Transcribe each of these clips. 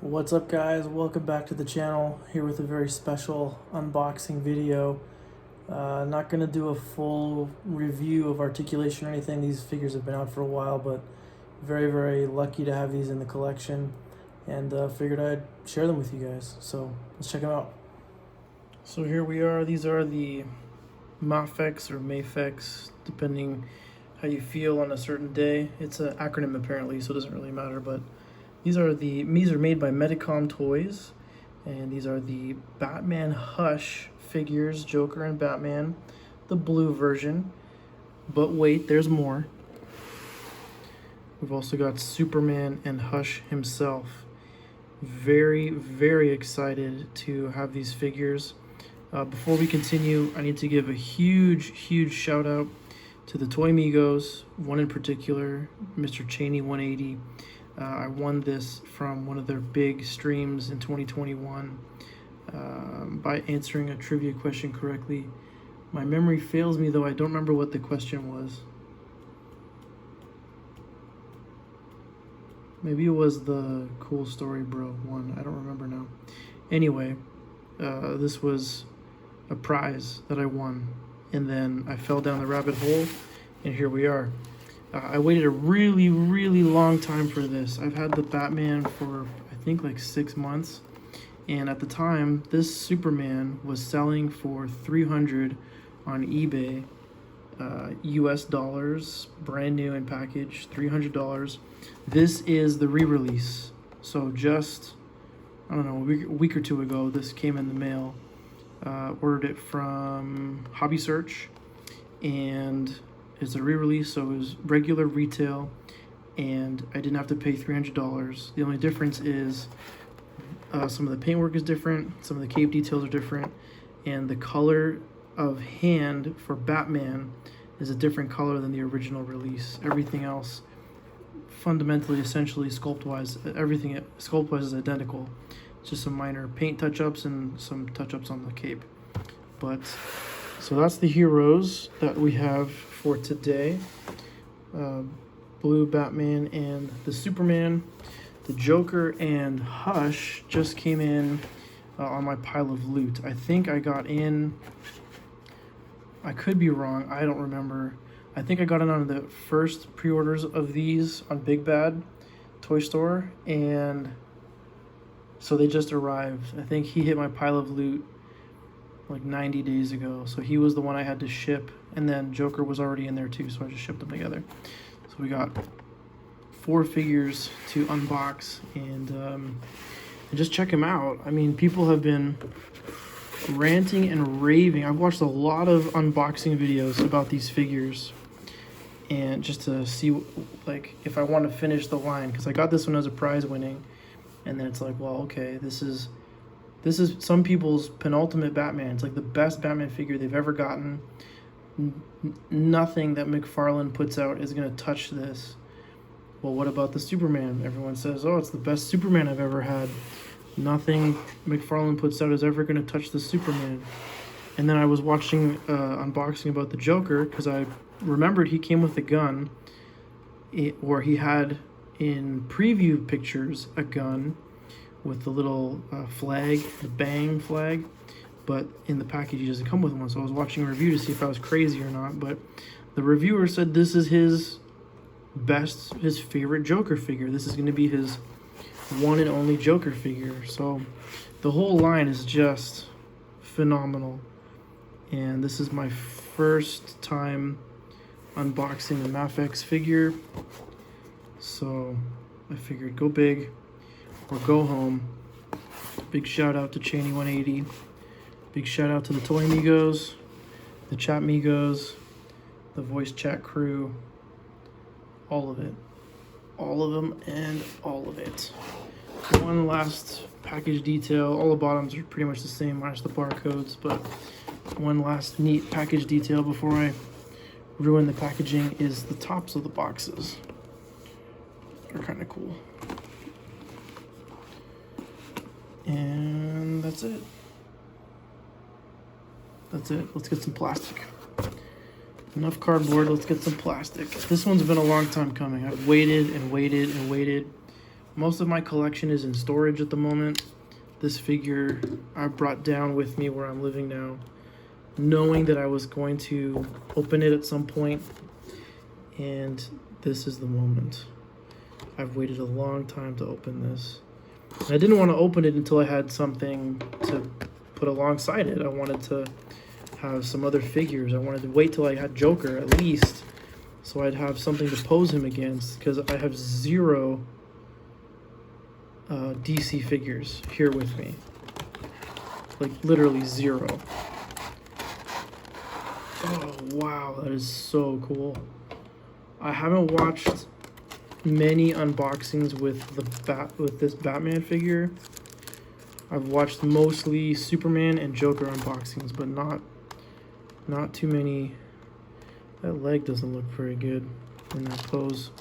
What's up, guys? Welcome back to the channel, here with a very special unboxing video. Not going to do a full review of articulation or anything. These figures have been out for a while, but very lucky to have these in the collection, and figured I'd share them with you guys. So let's check them out. So here we are. These are the Mafex or Mafex, depending how you feel on a certain day. It's an acronym apparently, so it doesn't really matter, but these are made by Medicom Toys, and these are the Batman Hush figures, Joker and Batman, the blue version. But wait, there's more. We've also got Superman and Hush himself. Very excited to have these figures. Before we continue, I need to give a huge shout out to the Toy Migos, one in particular, Mr. Cheney 180. I won this from one of their big streams in 2021 by answering a trivia question correctly. My memory fails me, though. I don't remember what the question was. Maybe it was the Cool Story Bro one. I don't remember now. Anyway, this was a prize that I won, and then I fell down the rabbit hole, and here we are. I waited a really long time for this. I've had the Batman for, I think, like 6 months. And at the time, this Superman was selling for $300 on eBay. US dollars, brand new and packaged, $300. This is the re-release. So just, I don't know, a week or two ago, this came in the mail. Ordered it from Hobby Search, and it's a re-release, so it was regular retail, and I didn't have to pay $300. The only difference is some of the paintwork is different, some of the cape details are different, and the color of hand for Batman is a different color than the original release. Everything else, fundamentally, essentially, sculpt-wise, everything sculpt-wise is identical. It's just some minor paint touch-ups and some touch-ups on the cape. But so that's the heroes that we have for today. Blue Batman and the Superman. The Joker and Hush just came in on my pile of loot. I think I got in, I could be wrong, I don't remember. I think I got in on the first pre-orders of these on Big Bad Toy Store, and so they just arrived. I think he hit my pile of loot like 90 days ago, so he was the one I had to ship, and then Joker was already in there too, so I just shipped them together. So we got 4 figures to unbox, and just check them out. I mean, people have been ranting and raving. I've watched a lot of unboxing videos about these figures, and just to see like if I want to finish the line, because I got this one as a prize winning, and then it's like, well, okay, this is some people's penultimate Batman. It's like the best Batman figure they've ever gotten. Nothing that McFarlane puts out is going to touch this. Well, what about the Superman? Everyone says, oh, it's the best Superman I've ever had. Nothing McFarlane puts out is ever going to touch the Superman. And then I was watching unboxing about the Joker, because I remembered he came with a gun, or he had in preview pictures a gun with the little flag, the bang flag, but in the package he doesn't come with one. So I was watching a review to see if I was crazy or not, but the reviewer said this is his favorite Joker figure. This is going to be his one and only Joker figure. So the whole line is just phenomenal, and this is my first time unboxing the Mafex figure, so I figured go big or go home. Big shout out to Cheney 180. Big shout out to the Toy Migos, the Chat Migos, the voice chat crew, all of it. All of them and all of it. One last package detail. All the bottoms are pretty much the same minus the barcodes, but one last neat package detail before I ruin the packaging is the tops of the boxes. They're kind of cool. And that's it. Let's get some plastic. Enough cardboard, let's get some plastic. This one's been a long time coming. I've waited and waited and waited most of my collection is in storage at the moment. This figure I brought down with me where I'm living now, knowing that I was going to open it at some point, and this is the moment. I've waited a long time to open this. And I didn't want to open it until I had something to put alongside it. I wanted to have some other figures. I wanted to wait till I had Joker at least, so I'd have something to pose him against, because I have zero DC figures here with me. Like literally zero. Oh wow, that is so cool. I haven't watched many unboxings with this Batman figure. I've watched mostly Superman and Joker unboxings, but not too many. That leg doesn't look very good in that pose.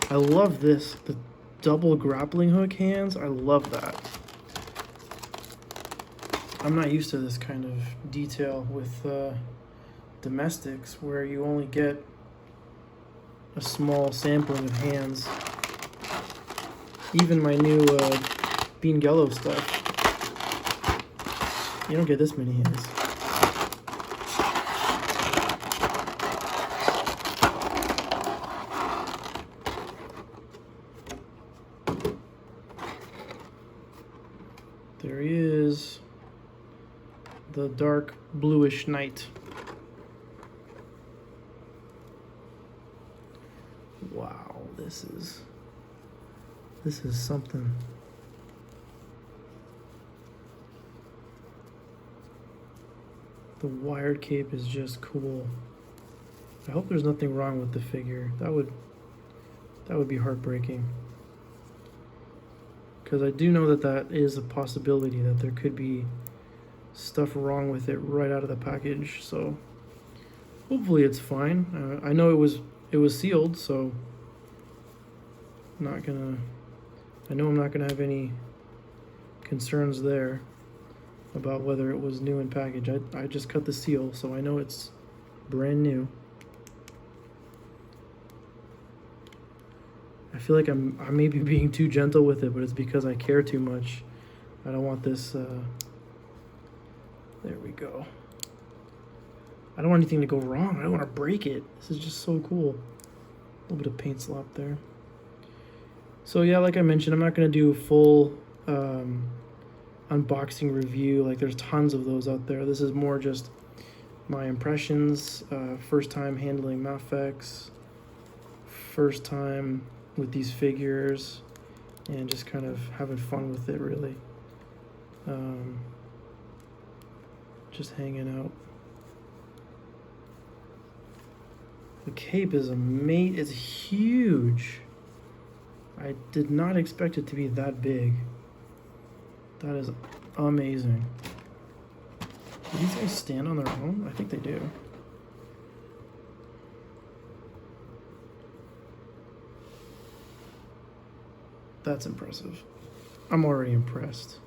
I love this, the double grappling hook hands. I love that. I'm not used to this kind of detail with domestics, where you only get a small sampling of hands. Even my new Beangello stuff, you don't get this many hands. There he is, the dark bluish knight. Wow, this is something. The wired cape is just cool. I hope there's nothing wrong with the figure. That would be heartbreaking. Because I do know that is a possibility, that there could be stuff wrong with it right out of the package. So hopefully it's fine. I know it was sealed, so I know I'm not gonna have any concerns there about whether it was new in package. I just cut the seal, so I know it's brand new. I feel like I may be being too gentle with it, but it's because I care too much. I don't want this, there we go. I don't want anything to go wrong. I don't want to break it. This is just so cool. A little bit of paint slop there. So yeah, like I mentioned, I'm not going to do a full unboxing review. Like, there's tons of those out there. This is more just my impressions, first time handling Mafex, first time with these figures, and just kind of having fun with it, really. Just hanging out. The cape is amazing. It's huge. I did not expect it to be that big. That is amazing. Do these guys stand on their own? I think they do. That's impressive. I'm already impressed.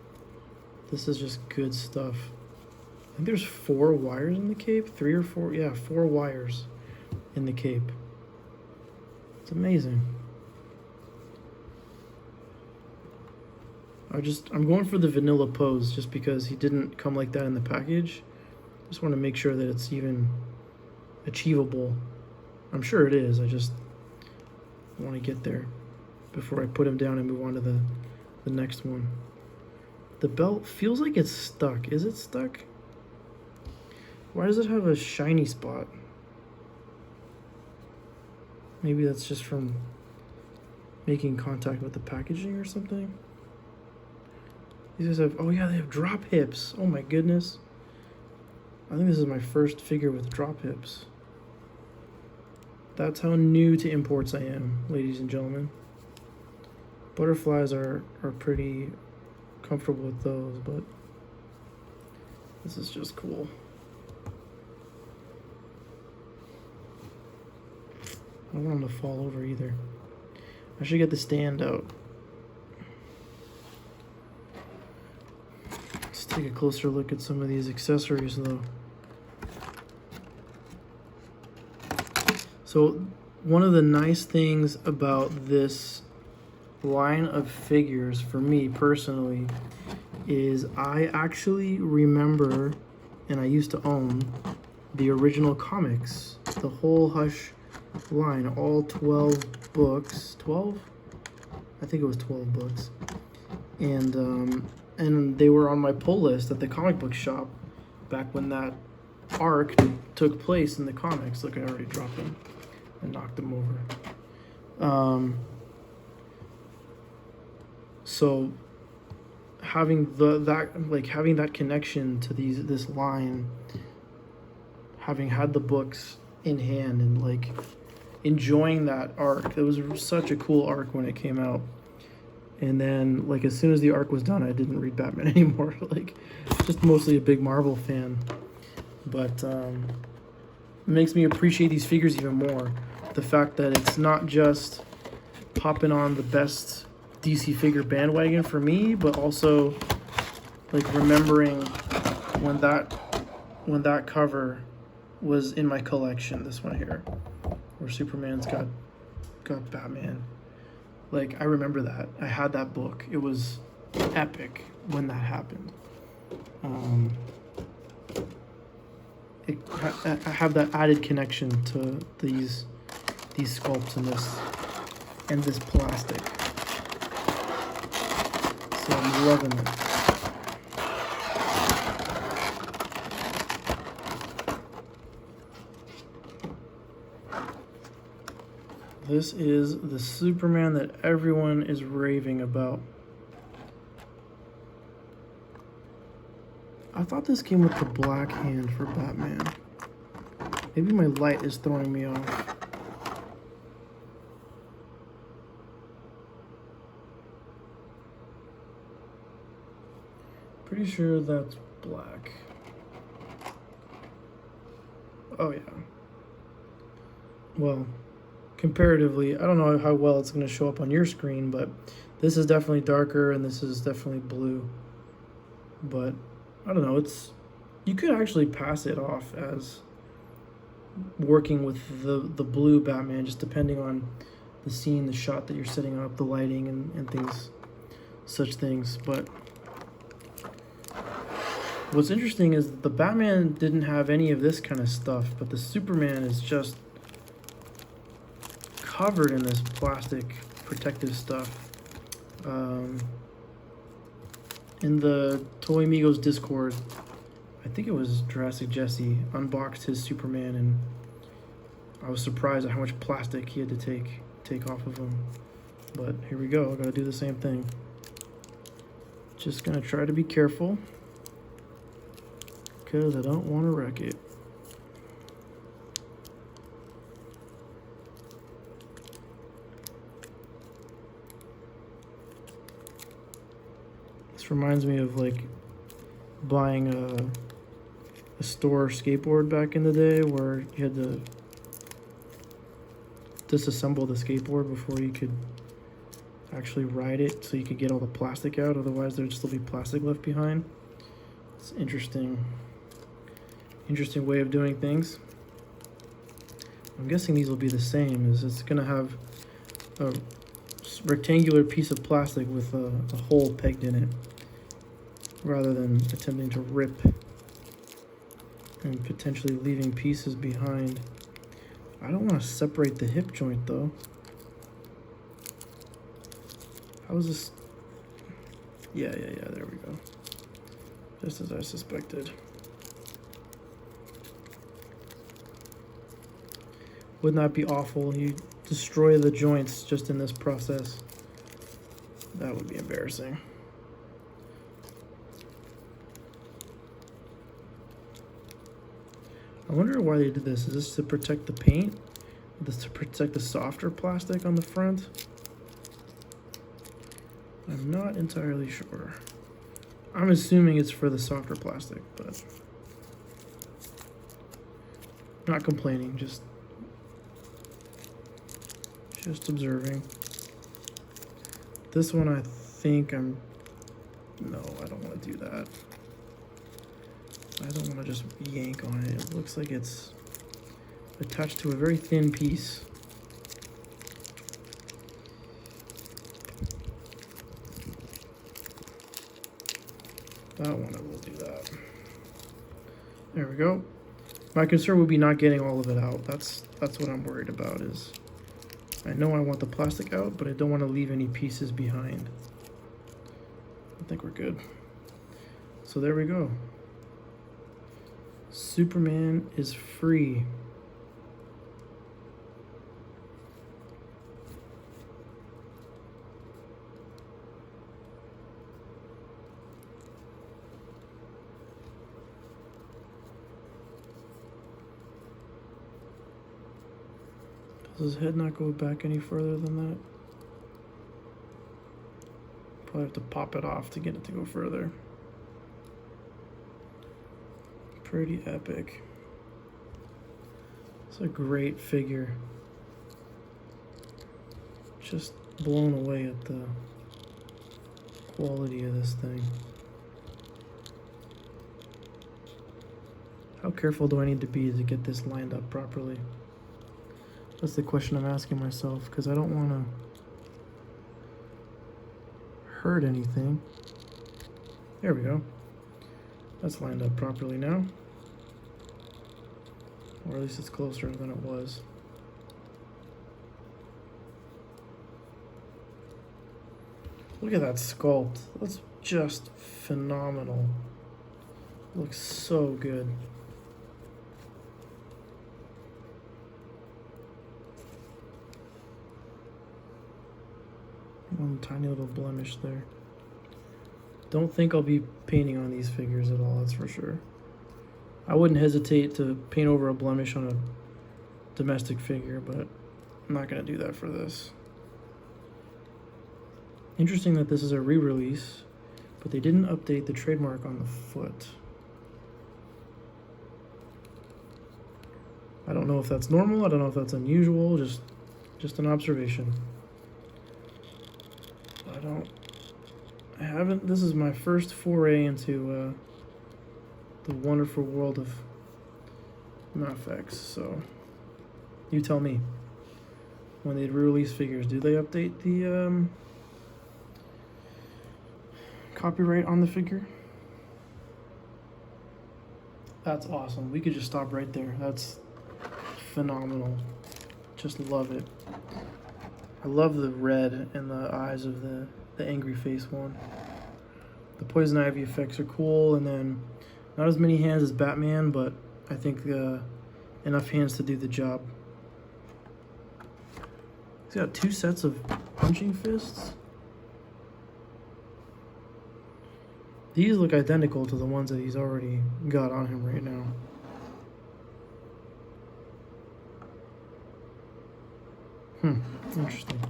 This is just good stuff. I think there's 4 wires in the cape. 3 or 4, yeah, 4 wires in the cape. It's amazing. I'm going for the vanilla pose just because he didn't come like that in the package. Just want to make sure that it's even achievable. I'm sure it is. I just want to get there before I put him down and move on to the next one. The belt feels like it's stuck. Is it stuck? Why does it have a shiny spot? Maybe that's just from making contact with the packaging or something. These guys have, oh yeah, they have drop hips. Oh my goodness. I think this is my first figure with drop hips. That's how new to imports I am, ladies and gentlemen. Butterflies are pretty comfortable with those, but this is just cool. I don't want them to fall over either. I should get the stand out. Let's take a closer look at some of these accessories though. So one of the nice things about this line of figures for me personally is I actually remember, and I used to own the original comics, the whole Hush line, all 12 books. 12? I think it was 12 books. And they were on my pull list at the comic book shop back when that arc took place in the comics. Look, I already dropped them and knocked them over. So having having that connection to this line, having had the books in hand and like enjoying that arc, it was such a cool arc when it came out. And then like as soon as the arc was done, I didn't read Batman anymore. Like just mostly a big Marvel fan. But it makes me appreciate these figures even more. The fact that it's not just hopping on the best DC figure bandwagon for me, but also like remembering when that cover was in my collection. This one here, where Superman's got Batman. Like I remember that. I had that book. It was epic when that happened. I have that added connection to these sculpts and this plastic. So I'm loving it. This is the Superman that everyone is raving about. I thought this came with the black hand for Batman. Maybe my light is throwing me off. Pretty sure that's black. Oh yeah. Well, comparatively, I don't know how well it's going to show up on your screen, but this is definitely darker and this is definitely blue. But I don't know, you could actually pass it off as working with the blue Batman, just depending on the scene, the shot that you're setting up, the lighting and things, such things. But what's interesting is the Batman didn't have any of this kind of stuff, but the Superman is just covered in this plastic protective stuff. In the Toy Amigos Discord, I think it was Jurassic Jesse unboxed his Superman, and I was surprised at how much plastic he had to take off of him. But here we go, I gotta do the same thing. Just gonna try to be careful, because I don't want to wreck it. This reminds me of like buying a store skateboard back in the day where you had to disassemble the skateboard before you could actually ride it, so you could get all the plastic out, otherwise there'd still be plastic left behind. It's interesting way of doing things. I'm guessing these will be the same, as it's gonna have a rectangular piece of plastic with a hole pegged in it, rather than attempting to rip and potentially leaving pieces behind. I don't want to separate the hip joint though. How is this? Yeah, there we go. Just as I suspected. Wouldn't that be awful? You destroy the joints just in this process. That would be embarrassing. I wonder why they did this. Is this to protect the paint? Is this to protect the softer plastic on the front? I'm not entirely sure. I'm assuming it's for the softer plastic, but not complaining, just observing. This one I think no, I don't want to do that. I don't want to just yank on it. It looks like it's attached to a very thin piece. that one, I will do that. There we go. My concern would be not getting all of it out. That's what I'm worried about. Is I know I want the plastic out, but I don't want to leave any pieces behind. I think we're good. So there we go. Superman is free. Does his head not go back any further than that? Probably have to pop it off to get it to go further. Pretty epic. It's a great figure. Just blown away at the quality of this thing. How careful do I need to be to get this lined up properly? That's the question I'm asking myself, because I don't want to hurt anything. There we go. That's lined up properly now. Or at least it's closer than it was. Look at that sculpt. That's just phenomenal. Looks so good. One tiny little blemish there. Don't think I'll be painting on these figures at all, that's for sure. I wouldn't hesitate to paint over a blemish on a domestic figure, but I'm not going to do that for this. Interesting that this is a re-release, but they didn't update the trademark on the foot. I don't know if that's normal, I don't know if that's unusual, just an observation. This is my first foray into the wonderful world of Mafex, so you tell me. When they re-release figures, do they update the copyright on the figure? That's awesome. We could just stop right there. That's phenomenal. Just love it. I love the red and the eyes of the angry face one. The poison ivy effects are cool, and then not as many hands as Batman, but I think enough hands to do the job. He's got 2 sets of punching fists. These look identical to the ones that he's already got on him right now. Interesting.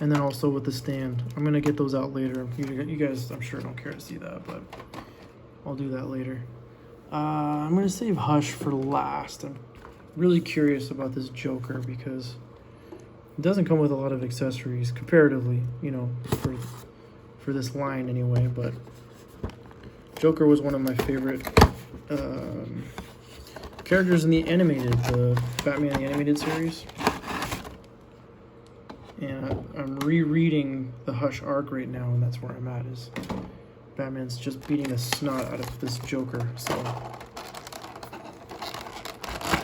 And then also with the stand. I'm going to get those out later. You guys, I'm sure, don't care to see that, but I'll do that later. I'm going to save Hush for last. I'm really curious about this Joker because it doesn't come with a lot of accessories, comparatively, you know, for this line anyway, but Joker was one of my favorite characters in the Batman the Animated series. And I'm rereading the Hush arc right now, and that's where I'm at, is Batman's just beating the snot out of this Joker, so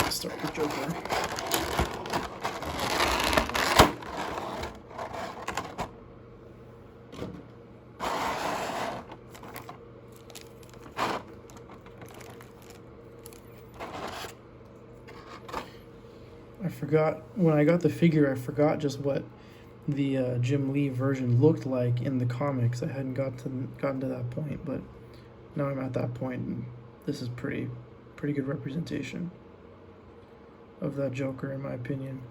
let's start with Joker. I forgot, when I got the figure, I forgot just what the Jim Lee version looked like in the comics. I hadn't gotten to that point, but now I'm at that point, and this is pretty good representation of that Joker, in my opinion.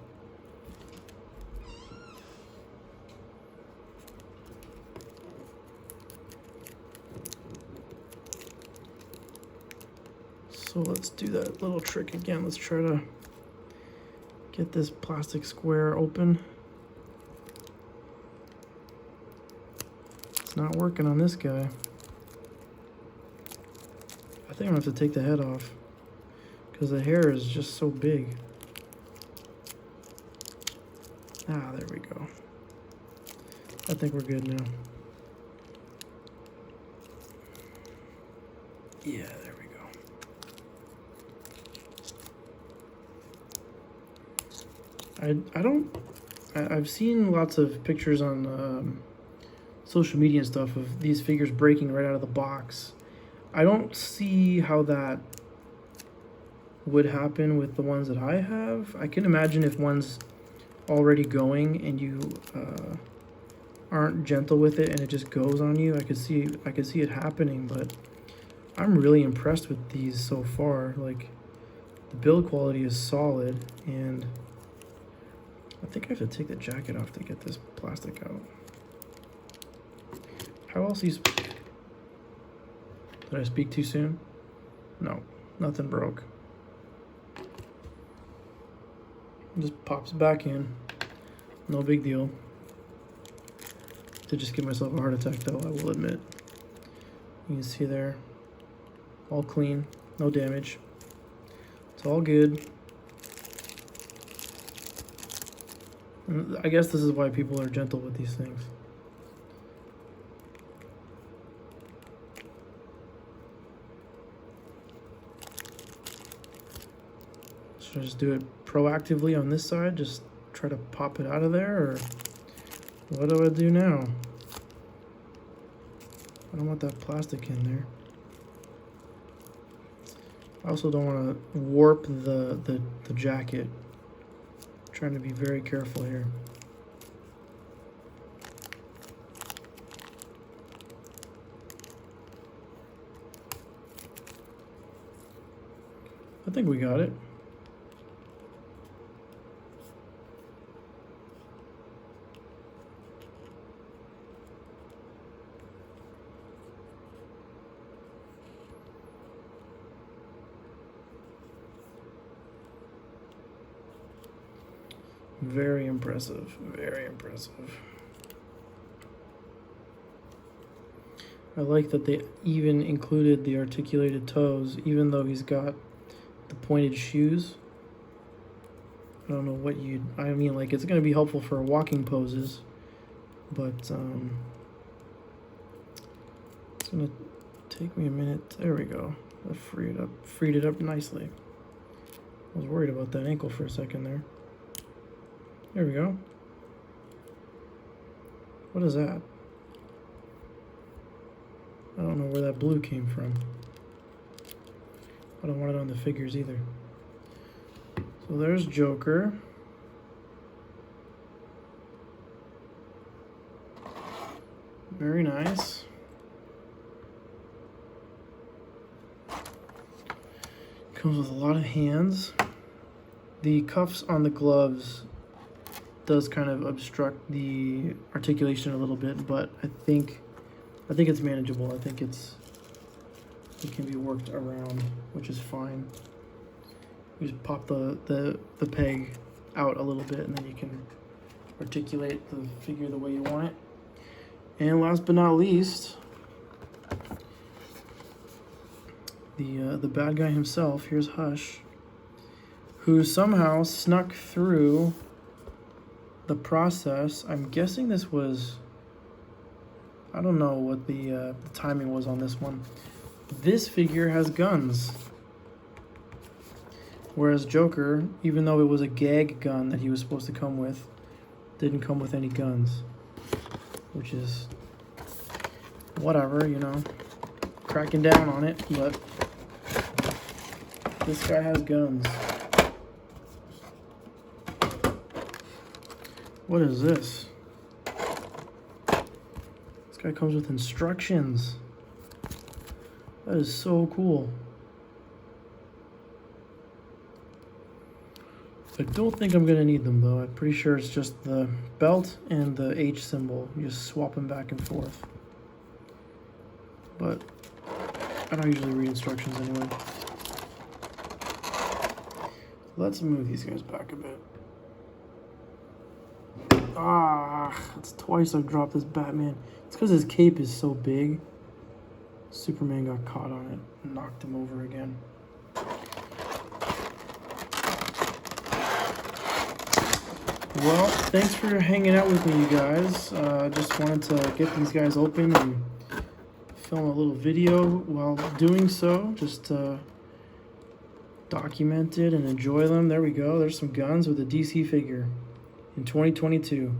So let's do that little trick again. Let's try to get this plastic square open. It's not working on this guy. I think I'm gonna have to take the head off because the hair is just so big. Ah, there we go. I think we're good now. Yeah, there we go. I've seen lots of pictures on social media and stuff of these figures breaking right out of the box. I don't see how that would happen with the ones that I have. I can imagine if one's already going and you aren't gentle with it and it just goes on you. I could see it happening, but I'm really impressed with these so far. Like, the build quality is solid, and I think I have to take the jacket off to get this plastic out. How else did I speak too soon? No, nothing broke. It just pops back in. No big deal. Did just give myself a heart attack though, I will admit. You can see there, all clean, no damage. It's all good. And I guess this is why people are gentle with these things. Should I just do it proactively on this side? Just try to pop it out of there, or what do I do now? I don't want that plastic in there. I also don't want to warp the jacket. I'm trying to be very careful here. I think we got it. Very impressive, very impressive. I like that they even included the articulated toes, even though he's got the pointed shoes. I don't know what I mean, like, it's going to be helpful for walking poses, but it's going to take me a minute. There we go. I freed it up nicely. I was worried about that ankle for a second there. There we go. What is that? I don't know where that blue came from. I don't want it on the figures either. So there's Joker. Very nice. Comes with a lot of hands. The cuffs on the gloves does kind of obstruct the articulation a little bit, but I think it's manageable. I think it can be worked around, which is fine. You just pop the peg out a little bit, and then you can articulate the figure the way you want it. And last but not least, the bad guy himself. Here's Hush, who somehow snuck through the process. I'm guessing this was, I don't know what the timing was on this one. This figure has guns, whereas Joker, even though it was a gag gun that he was supposed to come with, didn't come with any guns, which is whatever, you know, cracking down on it, but this guy has guns. What is this? This guy comes with instructions. That is so cool. I don't think I'm gonna need them though. I'm pretty sure it's just the belt and the H symbol. You just swap them back and forth. But I don't usually read instructions anyway. Let's move these guys back a bit. Ah, that's twice I've dropped this Batman. It's because his cape is so big. Superman got caught on it and knocked him over again. Well, thanks for hanging out with me, you guys. Just wanted to get these guys open and film a little video while doing so, just to document it and enjoy them. There we go. There's some guns with a DC figure in 2022.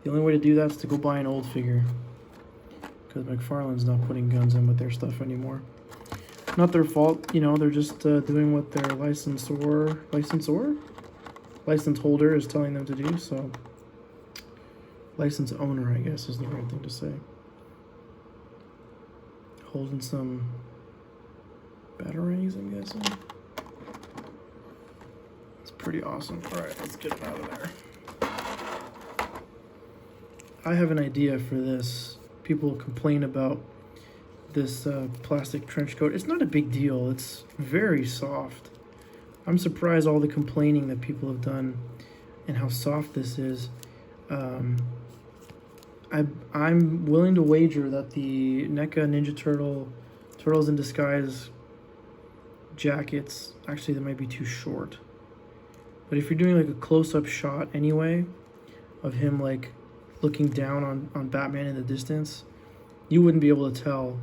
The only way to do that is to go buy an old figure, because McFarlane's not putting guns in with their stuff anymore. Not their fault, you know, they're just doing what their license holder is telling them to do, so license owner, I guess, is the right thing to say. Holding some batteries, I'm guessing. It's pretty awesome. All right, let's get it out of there. I have an idea for this. People complain about this plastic trench coat. It's not a big deal. It's very soft. I'm surprised all the complaining that people have done and how soft this is. I'm willing to wager that the NECA Ninja Turtles in Disguise jackets, actually they might be too short. But if you're doing like a close-up shot anyway of him like looking down on Batman in the distance, you wouldn't be able to tell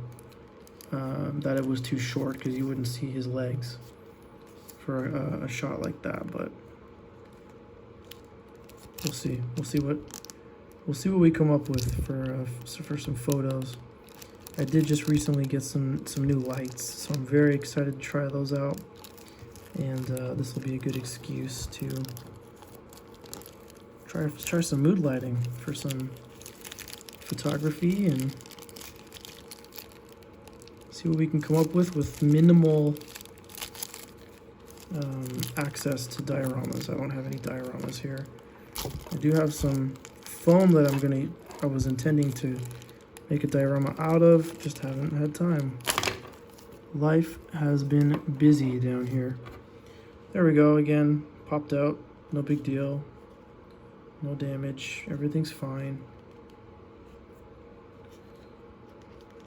that it was too short, because you wouldn't see his legs for a shot like that. But we'll see what we come up with for some photos. I did just recently get some new lights, so I'm very excited to try those out, and this will be a good excuse to try some mood lighting for some photography and see what we can come up with minimal access to dioramas. I don't have any dioramas here. I do have some foam that I was intending to make a diorama out of, just haven't had time. Life has been busy down here. There we go, again, popped out, no big deal. No damage, everything's fine.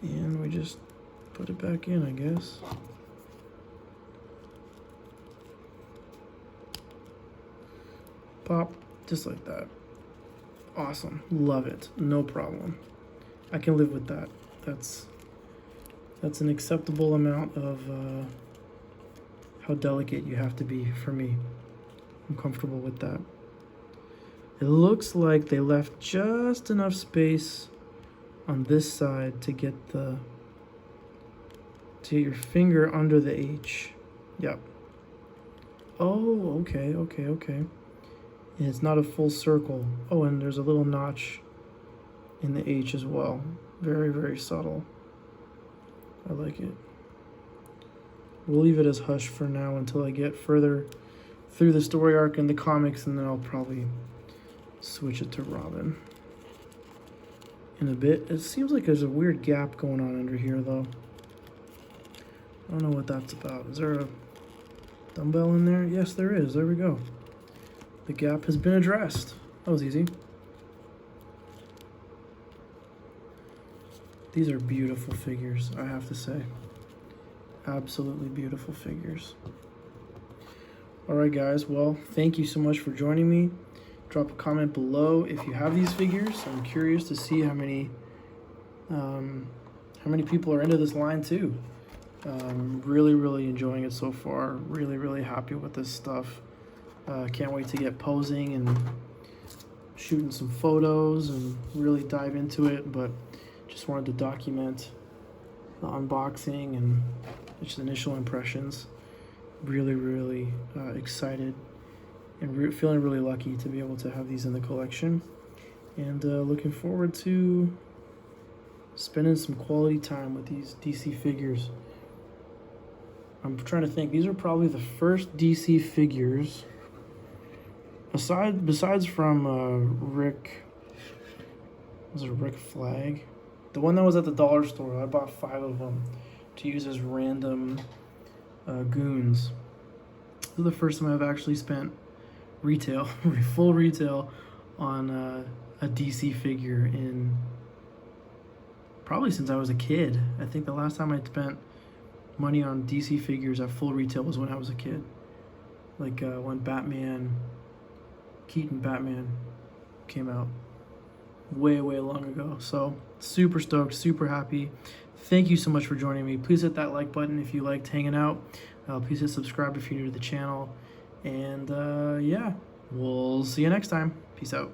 And we just put it back in, I guess. Pop, just like that. Awesome, love it, no problem. I can live with that. That's an acceptable amount of how delicate you have to be for me. I'm comfortable with that. It looks like they left just enough space on this side to get your finger under the H. Yep. Oh, okay. And it's not a full circle. Oh, and there's a little notch in the H as well. Very, very subtle. I like it. We'll leave it as hush for now until I get further through the story arc in the comics, and then I'll probably switch it to Robin in a bit. It seems like there's a weird gap going on under here, though. I don't know what that's about. Is there a dumbbell in there? Yes, there is. There we go. The gap has been addressed. That was easy. These are beautiful figures, I have to say. Absolutely beautiful figures. Alright guys, well, thank you so much for joining me. Drop a comment below if you have these figures. I'm curious to see how many people are into this line too. Really enjoying it so far. Really happy with this stuff. Can't wait to get posing and shooting some photos and really dive into it, but just wanted to document the unboxing and just initial impressions. Really excited and feeling really lucky to be able to have these in the collection, and looking forward to spending some quality time with these DC figures. I'm trying to think, these are probably the first DC figures besides from Rick Flag, the one that was at the dollar store. I bought 5 of them to use as random goons. This is the first time I've actually spent retail, full retail, on a DC figure in probably since I was a kid. I think the last time I spent money on DC figures at full retail was when I was a kid. Like when Keaton Batman came out way long ago. So super stoked, super happy. Thank you so much for joining me. Please hit that like button if you liked hanging out. Please hit subscribe if you're new to the channel. And yeah, we'll see you next time. Peace out.